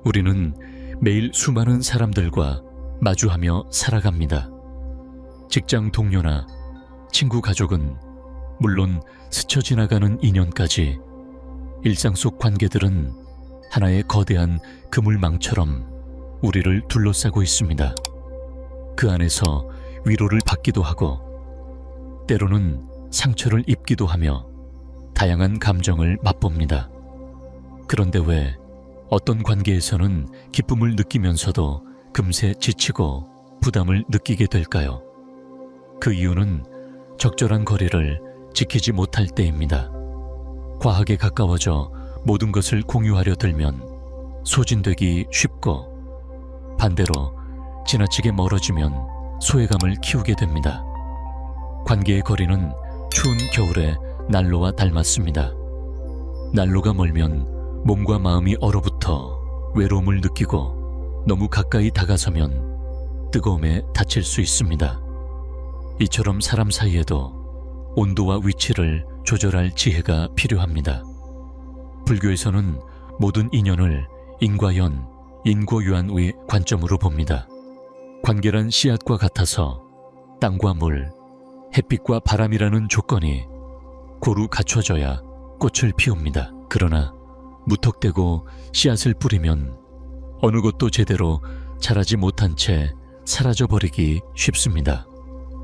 우리는 매일 수많은 사람들과 마주하며 살아갑니다. 직장 동료나 친구 가족은 물론 스쳐 지나가는 인연까지 일상 속 관계들은 하나의 거대한 그물망처럼 우리를 둘러싸고 있습니다. 그 안에서 위로를 받기도 하고 때로는 상처를 입기도 하며 다양한 감정을 맛봅니다. 그런데 왜 어떤 관계에서는 기쁨을 느끼면서도 금세 지치고 부담을 느끼게 될까요? 그 이유는 적절한 거리를 지키지 못할 때입니다. 과하게 가까워져 모든 것을 공유하려 들면 소진되기 쉽고 반대로 지나치게 멀어지면 소외감을 키우게 됩니다. 관계의 거리는 추운 겨울의 난로와 닮았습니다. 난로가 멀면 몸과 마음이 얼어붙어 외로움을 느끼고 너무 가까이 다가서면 뜨거움에 다칠 수 있습니다. 이처럼 사람 사이에도 온도와 위치를 조절할 지혜가 필요합니다. 불교에서는 모든 인연을 인과연, 인고유한의 관점으로 봅니다. 관계란 씨앗과 같아서 땅과 물, 햇빛과 바람이라는 조건이 고루 갖춰져야 꽃을 피웁니다. 그러나 무턱대고 씨앗을 뿌리면 어느 것도 제대로 자라지 못한 채 사라져버리기 쉽습니다.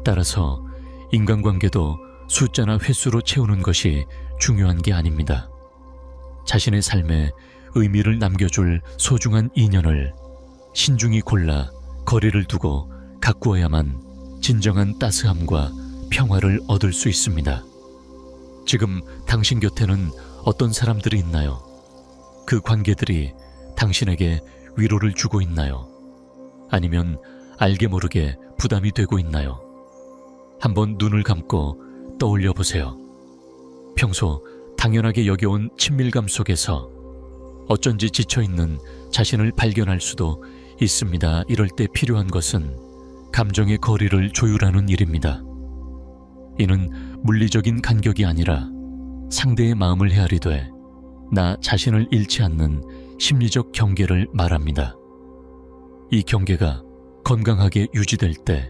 따라서 인간관계도 숫자나 횟수로 채우는 것이 중요한 게 아닙니다. 자신의 삶에 의미를 남겨줄 소중한 인연을 신중히 골라 거리를 두고 가꾸어야만 진정한 따스함과 평화를 얻을 수 있습니다. 지금 당신 곁에는 어떤 사람들이 있나요? 그 관계들이 당신에게 위로를 주고 있나요? 아니면 알게 모르게 부담이 되고 있나요? 한번 눈을 감고 떠올려 보세요. 평소 당연하게 여겨온 친밀감 속에서 어쩐지 지쳐있는 자신을 발견할 수도 있습니다. 이럴 때 필요한 것은 감정의 거리를 조율하는 일입니다. 이는 물리적인 간격이 아니라 상대의 마음을 헤아리되 나 자신을 잃지 않는 심리적 경계를 말합니다. 이 경계가 건강하게 유지될 때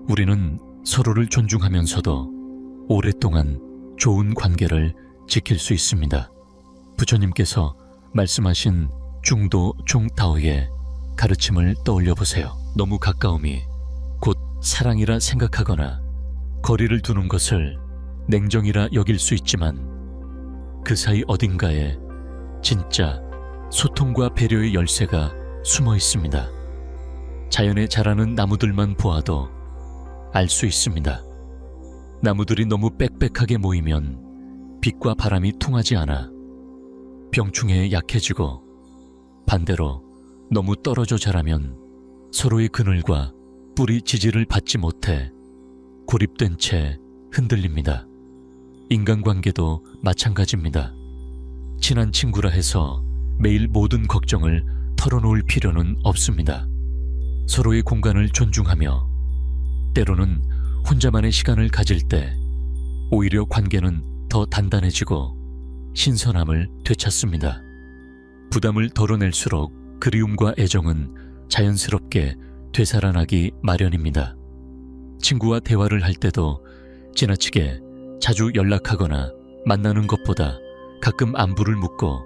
우리는 서로를 존중하면서도 오랫동안 좋은 관계를 지킬 수 있습니다. 부처님께서 말씀하신 중도 종타오의 가르침을 떠올려 보세요. 너무 가까움이 곧 사랑이라 생각하거나 거리를 두는 것을 냉정이라 여길 수 있지만 그 사이 어딘가에 진짜 소통과 배려의 열쇠가 숨어 있습니다. 자연에 자라는 나무들만 보아도 알 수 있습니다. 나무들이 너무 빽빽하게 모이면 빛과 바람이 통하지 않아 병충해에 약해지고 반대로 너무 떨어져 자라면 서로의 그늘과 뿌리 지지를 받지 못해 고립된 채 흔들립니다. 인간관계도 마찬가지입니다. 친한 친구라 해서 매일 모든 걱정을 털어놓을 필요는 없습니다. 서로의 공간을 존중하며 때로는 혼자만의 시간을 가질 때 오히려 관계는 더 단단해지고 신선함을 되찾습니다. 부담을 덜어낼수록 그리움과 애정은 자연스럽게 되살아나기 마련입니다. 친구와 대화를 할 때도 지나치게 자주 연락하거나 만나는 것보다 가끔 안부를 묻고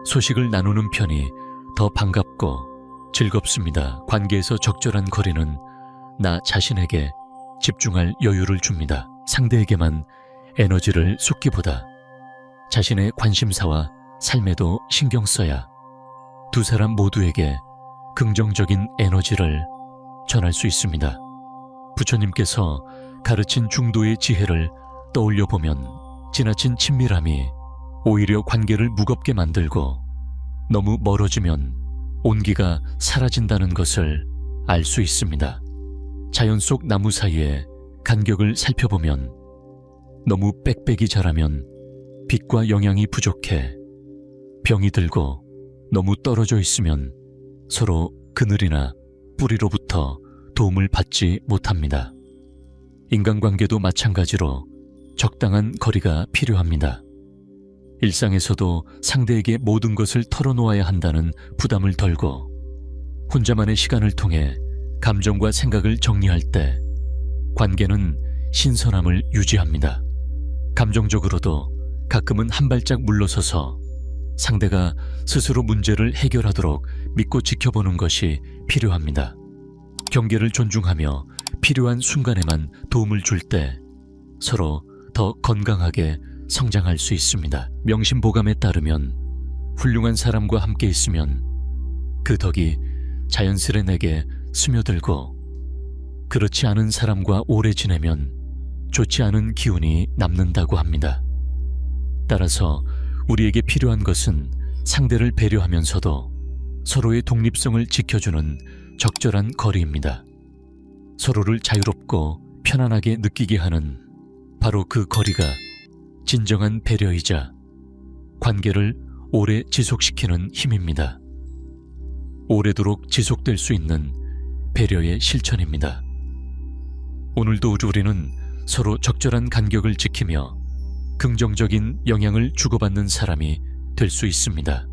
소식을 나누는 편이 더 반갑고 즐겁습니다. 관계에서 적절한 거리는 나 자신에게 집중할 여유를 줍니다. 상대에게만 에너지를 쏟기보다 자신의 관심사와 삶에도 신경 써야 두 사람 모두에게 긍정적인 에너지를 전할 수 있습니다. 부처님께서 가르친 중도의 지혜를 떠올려 보면 지나친 친밀함이 오히려 관계를 무겁게 만들고 너무 멀어지면 온기가 사라진다는 것을 알 수 있습니다. 자연 속 나무 사이에 간격을 살펴보면 너무 빽빽이 자라면 빛과 영양이 부족해 병이 들고 너무 떨어져 있으면 서로 그늘이나 뿌리로부터 도움을 받지 못합니다. 인간관계도 마찬가지로 적당한 거리가 필요합니다. 일상에서도 상대에게 모든 것을 털어놓아야 한다는 부담을 덜고 혼자만의 시간을 통해 감정과 생각을 정리할 때 관계는 신선함을 유지합니다. 감정적으로도 가끔은 한 발짝 물러서서 상대가 스스로 문제를 해결하도록 믿고 지켜보는 것이 필요합니다. 경계를 존중하며 필요한 순간에만 도움을 줄 때 서로 더 건강하게 성장할 수 있습니다. 명심보감에 따르면 훌륭한 사람과 함께 있으면 그 덕이 자연스레 내게 스며들고 그렇지 않은 사람과 오래 지내면 좋지 않은 기운이 남는다고 합니다. 따라서 우리에게 필요한 것은 상대를 배려하면서도 서로의 독립성을 지켜주는 적절한 거리입니다. 서로를 자유롭고 편안하게 느끼게 하는 바로 그 거리가 진정한 배려이자 관계를 오래 지속시키는 힘입니다. 오래도록 지속될 수 있는 배려의 실천입니다. 오늘도 우리는 서로 적절한 간격을 지키며 긍정적인 영향을 주고받는 사람이 될 수 있습니다.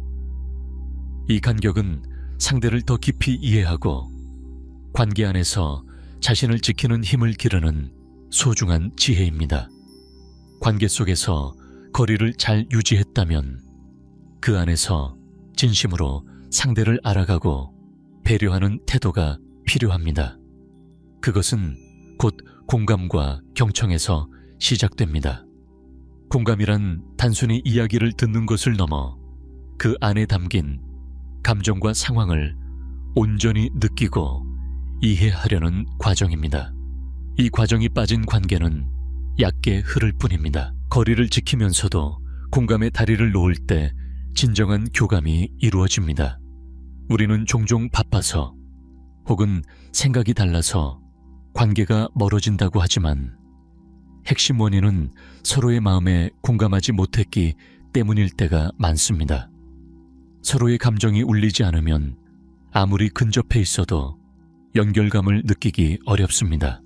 이 간격은 상대를 더 깊이 이해하고 관계 안에서 자신을 지키는 힘을 기르는 소중한 지혜입니다. 관계 속에서 거리를 잘 유지했다면 그 안에서 진심으로 상대를 알아가고 배려하는 태도가 필요합니다. 그것은 곧 공감과 경청에서 시작됩니다. 공감이란 단순히 이야기를 듣는 것을 넘어 그 안에 담긴 감정과 상황을 온전히 느끼고 이해하려는 과정입니다. 이 과정이 빠진 관계는 얕게 흐를 뿐입니다. 거리를 지키면서도 공감의 다리를 놓을 때 진정한 교감이 이루어집니다. 우리는 종종 바빠서 혹은 생각이 달라서 관계가 멀어진다고 하지만 핵심 원인은 서로의 마음에 공감하지 못했기 때문일 때가 많습니다. 서로의 감정이 울리지 않으면 아무리 근접해 있어도 연결감을 느끼기 어렵습니다.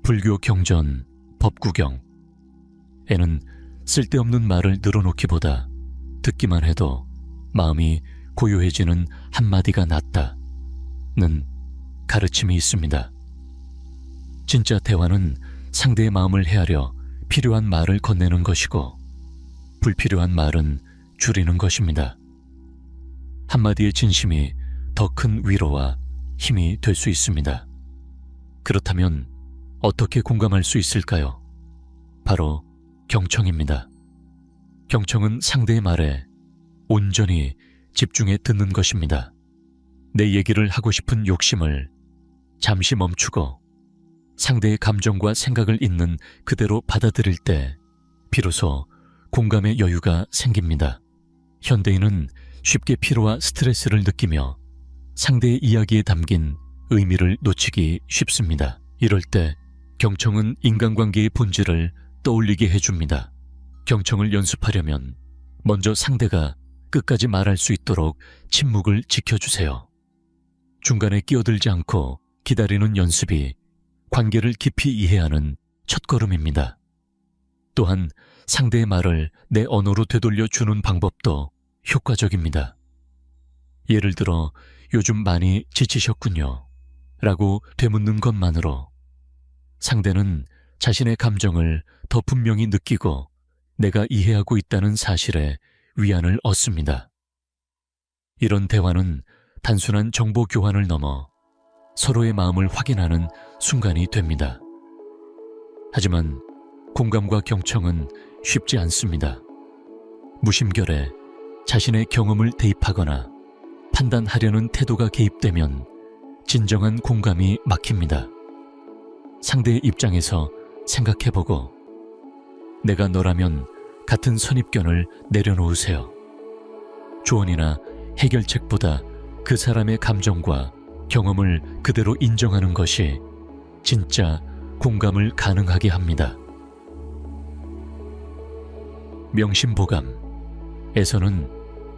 불교 경전 법구경에는 쓸데없는 말을 늘어놓기보다 듣기만 해도 마음이 고요해지는 한마디가 낫다는 가르침이 있습니다. 진짜 대화는 상대의 마음을 헤아려 필요한 말을 건네는 것이고 불필요한 말은 줄이는 것입니다. 한마디의 진심이 더 큰 위로와 힘이 될 수 있습니다. 그렇다면 어떻게 공감할 수 있을까요? 바로 경청입니다. 경청은 상대의 말에 온전히 집중해 듣는 것입니다. 내 얘기를 하고 싶은 욕심을 잠시 멈추고 상대의 감정과 생각을 있는 그대로 받아들일 때 비로소 공감의 여유가 생깁니다. 현대인은 쉽게 피로와 스트레스를 느끼며 상대의 이야기에 담긴 의미를 놓치기 쉽습니다. 이럴 때 경청은 인간관계의 본질을 떠올리게 해줍니다. 경청을 연습하려면 먼저 상대가 끝까지 말할 수 있도록 침묵을 지켜주세요. 중간에 끼어들지 않고 기다리는 연습이 관계를 깊이 이해하는 첫걸음입니다. 또한 상대의 말을 내 언어로 되돌려 주는 방법도 효과적입니다. 예를 들어 요즘 많이 지치셨군요 라고 되묻는 것만으로 상대는 자신의 감정을 더 분명히 느끼고 내가 이해하고 있다는 사실에 위안을 얻습니다. 이런 대화는 단순한 정보 교환을 넘어 서로의 마음을 확인하는 순간이 됩니다. 하지만 공감과 경청은 쉽지 않습니다. 무심결에 자신의 경험을 대입하거나 판단하려는 태도가 개입되면 진정한 공감이 막힙니다. 상대의 입장에서 생각해보고 내가 너라면 같은 선입견을 내려놓으세요. 조언이나 해결책보다 그 사람의 감정과 경험을 그대로 인정하는 것이 진짜 공감을 가능하게 합니다. 명심보감에서는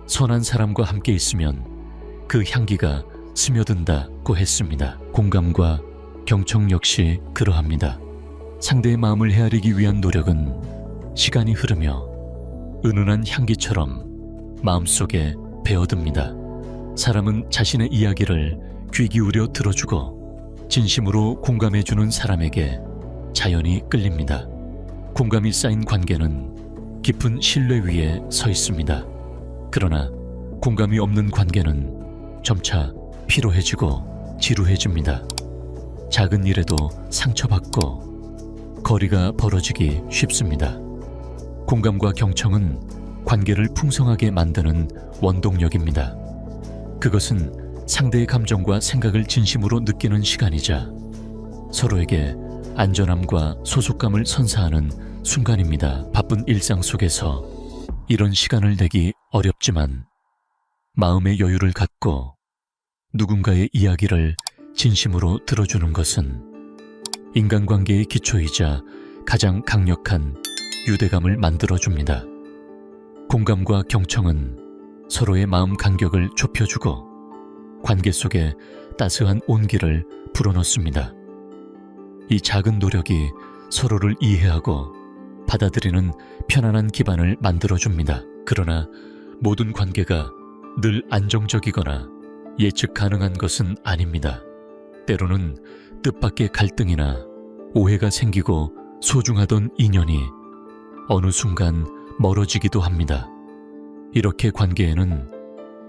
선한 사람과 함께 있으면 그 향기가 스며든다고 했습니다. 공감과 경청 역시 그러합니다. 상대의 마음을 헤아리기 위한 노력은 시간이 흐르며 은은한 향기처럼 마음속에 배어듭니다. 사람은 자신의 이야기를 귀 기울여 들어주고 진심으로 공감해주는 사람에게 자연히 끌립니다. 공감이 쌓인 관계는 깊은 신뢰 위에 서 있습니다. 그러나 공감이 없는 관계는 점차 피로해지고 지루해집니다. 작은 일에도 상처받고 거리가 벌어지기 쉽습니다. 공감과 경청은 관계를 풍성하게 만드는 원동력입니다. 그것은 상대의 감정과 생각을 진심으로 느끼는 시간이자 서로에게 안전함과 소속감을 선사하는 순간입니다. 바쁜 일상 속에서 이런 시간을 내기 어렵지만 마음의 여유를 갖고 누군가의 이야기를 진심으로 들어주는 것은 인간관계의 기초이자 가장 강력한 유대감을 만들어줍니다. 공감과 경청은 서로의 마음 간격을 좁혀주고 관계 속에 따스한 온기를 불어넣습니다. 이 작은 노력이 서로를 이해하고 받아들이는 편안한 기반을 만들어줍니다. 그러나 모든 관계가 늘 안정적이거나 예측 가능한 것은 아닙니다. 때로는 뜻밖의 갈등이나 오해가 생기고 소중하던 인연이 어느 순간 멀어지기도 합니다. 이렇게 관계에는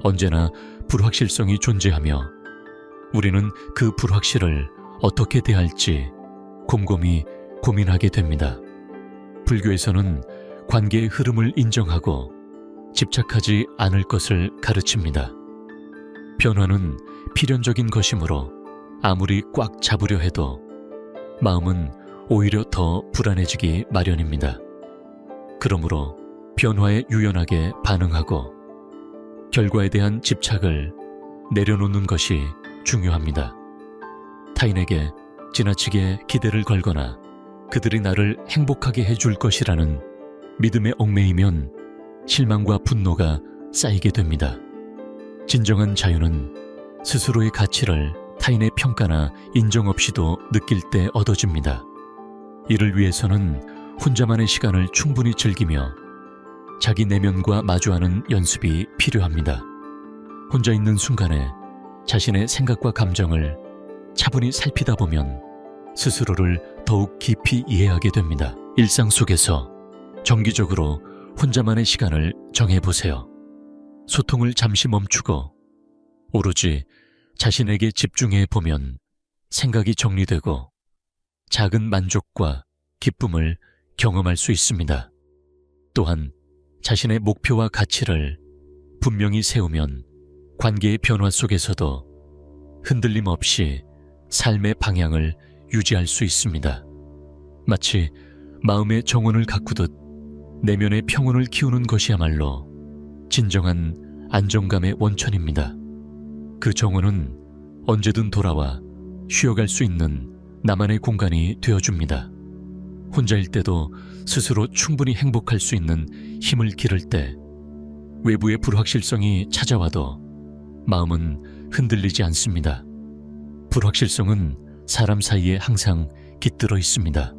언제나 불확실성이 존재하며 우리는 그 불확실을 어떻게 대할지 곰곰이 고민하게 됩니다. 불교에서는 관계의 흐름을 인정하고 집착하지 않을 것을 가르칩니다. 변화는 필연적인 것이므로 아무리 꽉 잡으려 해도 마음은 오히려 더 불안해지기 마련입니다. 그러므로 변화에 유연하게 반응하고 결과에 대한 집착을 내려놓는 것이 중요합니다. 타인에게 지나치게 기대를 걸거나 그들이 나를 행복하게 해줄 것이라는 믿음에 얽매이면 실망과 분노가 쌓이게 됩니다. 진정한 자유는 스스로의 가치를 타인의 평가나 인정 없이도 느낄 때 얻어집니다. 이를 위해서는 혼자만의 시간을 충분히 즐기며 자기 내면과 마주하는 연습이 필요합니다. 혼자 있는 순간에 자신의 생각과 감정을 차분히 살피다 보면 스스로를 더욱 깊이 이해하게 됩니다. 일상 속에서 정기적으로 혼자만의 시간을 정해보세요. 소통을 잠시 멈추고 오로지 자신에게 집중해 보면 생각이 정리되고 작은 만족과 기쁨을 경험할 수 있습니다. 또한 자신의 목표와 가치를 분명히 세우면 관계의 변화 속에서도 흔들림 없이 삶의 방향을 유지할 수 있습니다. 마치 마음의 정원을 가꾸듯 내면의 평온을 키우는 것이야말로 진정한 안정감의 원천입니다. 그 정원은 언제든 돌아와 쉬어갈 수 있는 나만의 공간이 되어줍니다. 혼자일 때도 스스로 충분히 행복할 수 있는 힘을 기를 때 외부의 불확실성이 찾아와도 마음은 흔들리지 않습니다. 불확실성은 사람 사이에 항상 깃들어 있습니다.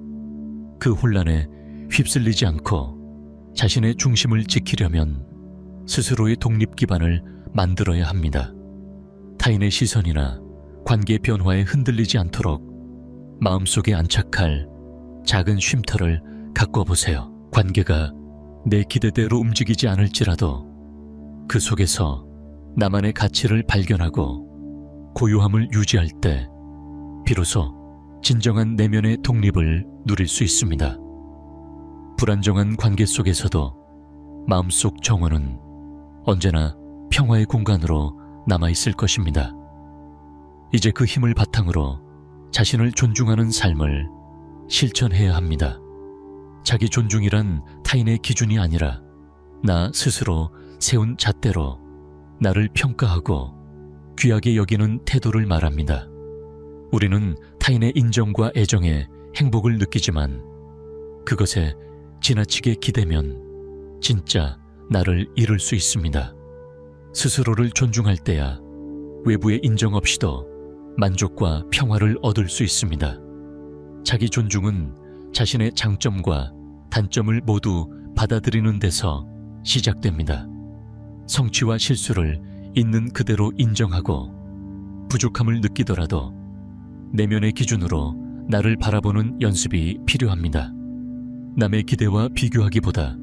그 혼란에 휩쓸리지 않고 자신의 중심을 지키려면 스스로의 독립 기반을 만들어야 합니다. 타인의 시선이나 관계 변화에 흔들리지 않도록 마음속에 안착할 작은 쉼터를 가꿔보세요. 관계가 내 기대대로 움직이지 않을지라도 그 속에서 나만의 가치를 발견하고 고요함을 유지할 때 비로소 진정한 내면의 독립을 누릴 수 있습니다. 불안정한 관계 속에서도 마음속 정원은 언제나 평화의 공간으로 남아있을 것입니다. 이제 그 힘을 바탕으로 자신을 존중하는 삶을 실천해야 합니다. 자기 존중이란 타인의 기준이 아니라 나 스스로 세운 잣대로 나를 평가하고 귀하게 여기는 태도를 말합니다. 우리는 타인의 인정과 애정에 행복을 느끼지만 그것에 지나치게 기대면 진짜 나를 잃을 수 있습니다. 스스로를 존중할 때야 외부의 인정 없이도 만족과 평화를 얻을 수 있습니다. 자기 존중은 자신의 장점과 단점을 모두 받아들이는 데서 시작됩니다. 성취와 실수를 있는 그대로 인정하고 부족함을 느끼더라도 내면의 기준으로 나를 바라보는 연습이 필요합니다. 남의 기대와 비교하기보다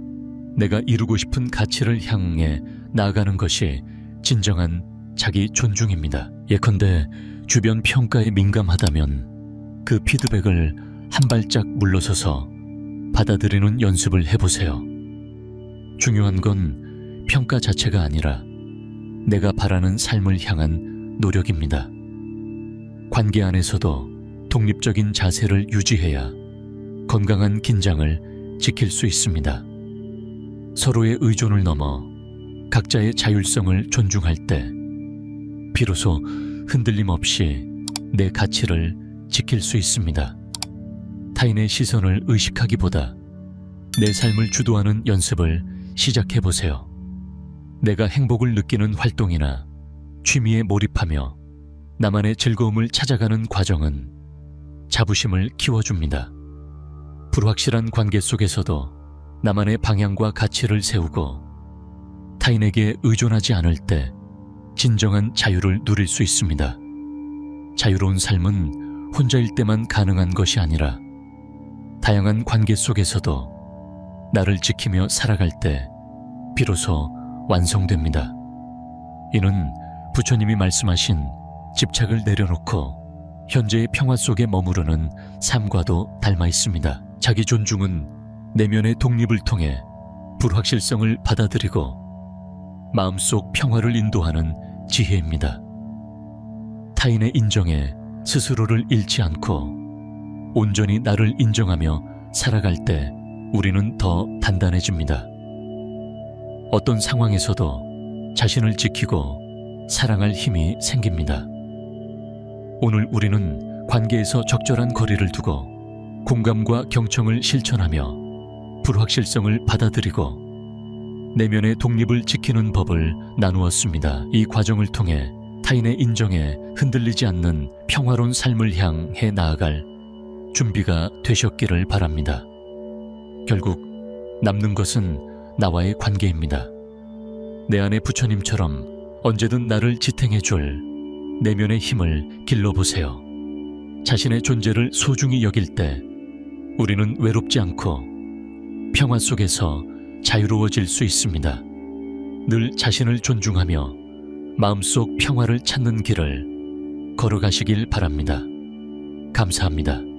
내가 이루고 싶은 가치를 향해 나아가는 것이 진정한 자기 존중입니다. 예컨대 주변 평가에 민감하다면 그 피드백을 한 발짝 물러서서 받아들이는 연습을 해보세요. 중요한 건 평가 자체가 아니라 내가 바라는 삶을 향한 노력입니다. 관계 안에서도 독립적인 자세를 유지해야 건강한 긴장을 지킬 수 있습니다. 서로의 의존을 넘어 각자의 자율성을 존중할 때 비로소 흔들림 없이 내 가치를 지킬 수 있습니다. 타인의 시선을 의식하기보다 내 삶을 주도하는 연습을 시작해보세요. 내가 행복을 느끼는 활동이나 취미에 몰입하며 나만의 즐거움을 찾아가는 과정은 자부심을 키워줍니다. 불확실한 관계 속에서도 나만의 방향과 가치를 세우고 타인에게 의존하지 않을 때 진정한 자유를 누릴 수 있습니다. 자유로운 삶은 혼자일 때만 가능한 것이 아니라 다양한 관계 속에서도 나를 지키며 살아갈 때 비로소 완성됩니다. 이는 부처님이 말씀하신 집착을 내려놓고 현재의 평화 속에 머무르는 삶과도 닮아 있습니다. 자기 존중은 내면의 독립을 통해 불확실성을 받아들이고 마음속 평화를 인도하는 지혜입니다. 타인의 인정에 스스로를 잃지 않고 온전히 나를 인정하며 살아갈 때 우리는 더 단단해집니다. 어떤 상황에서도 자신을 지키고 사랑할 힘이 생깁니다. 오늘 우리는 관계에서 적절한 거리를 두고 공감과 경청을 실천하며 불확실성을 받아들이고 내면의 독립을 지키는 법을 나누었습니다. 이 과정을 통해 타인의 인정에 흔들리지 않는 평화로운 삶을 향해 나아갈 준비가 되셨기를 바랍니다. 결국 남는 것은 나와의 관계입니다. 내 안의 부처님처럼 언제든 나를 지탱해줄 내면의 힘을 길러보세요. 자신의 존재를 소중히 여길 때 우리는 외롭지 않고 평화 속에서 자유로워질 수 있습니다. 늘 자신을 존중하며 마음속 평화를 찾는 길을 걸어가시길 바랍니다. 감사합니다.